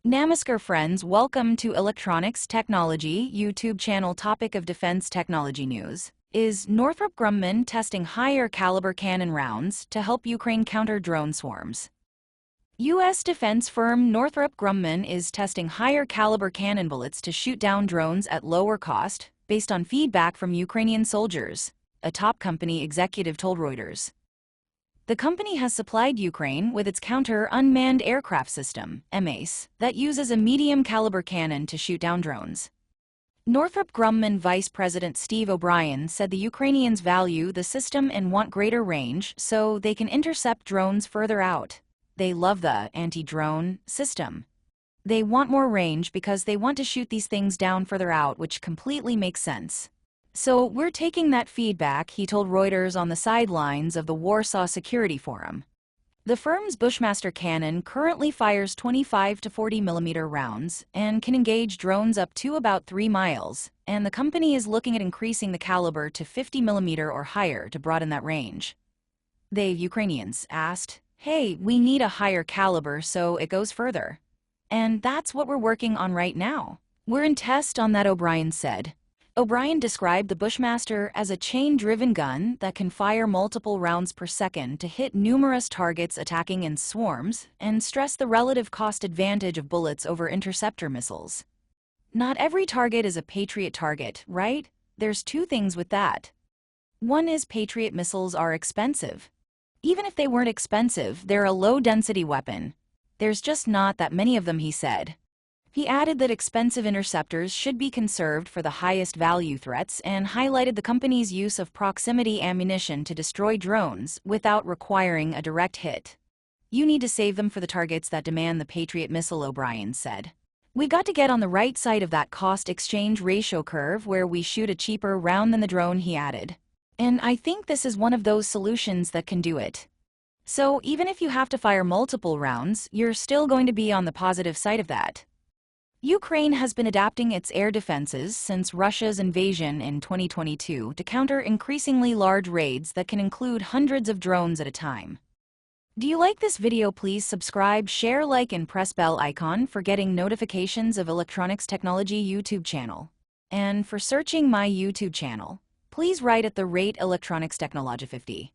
Namaskar friends, welcome to Electronics Technology YouTube channel. Topic of defense technology news. Is Northrop Grumman testing higher caliber cannon rounds to help Ukraine counter drone swarms? U.S. defense firm Northrop Grumman is testing higher caliber cannon bullets to shoot down drones at lower cost, based on feedback from Ukrainian soldiers, a top company executive told Reuters. The company has supplied Ukraine with its counter-unmanned aircraft system, MACE, that uses a medium-caliber cannon to shoot down drones. Northrop Grumman Vice President Steve O'Brien said the Ukrainians value the system and want greater range so they can intercept drones further out. They love the anti-drone system. They want more range because they want to shoot these things down further out, which completely makes sense. So we're taking that feedback, he told Reuters on the sidelines of the Warsaw Security Forum. The firm's Bushmaster cannon currently fires 25 to 40 millimeter rounds and can engage drones up to about 3 miles, and the company is looking at increasing the caliber to 50 millimeter or higher to broaden that range. The Ukrainians asked, "Hey, we need a higher caliber so it goes further." And that's what we're working on right now. We're in test on that, O'Brien said. O'Brien described the Bushmaster as a chain-driven gun that can fire multiple rounds per second to hit numerous targets attacking in swarms, and stressed the relative cost advantage of bullets over interceptor missiles. Not every target is a Patriot target, right? There's two things with that. One is Patriot missiles are expensive. Even if they weren't expensive, they're a low-density weapon. There's just not that many of them, he said. He added that expensive interceptors should be conserved for the highest value threats and highlighted the company's use of proximity ammunition to destroy drones without requiring a direct hit. "You need to save them for the targets that demand the Patriot missile," O'Brien said. "We've got to get on the right side of that cost-exchange ratio curve where we shoot a cheaper round than the drone," he added. "And I think this is one of those solutions that can do it. So even if you have to fire multiple rounds, you're still going to be on the positive side of that." Ukraine has been adapting its air defenses since Russia's invasion in 2022 to counter increasingly large raids that can include hundreds of drones at a time. Do you like this video? Please subscribe, share, like, and press bell icon for getting notifications of Electronics Technology YouTube channel. And for searching my YouTube channel, please write at the rate Electronics Technology 50.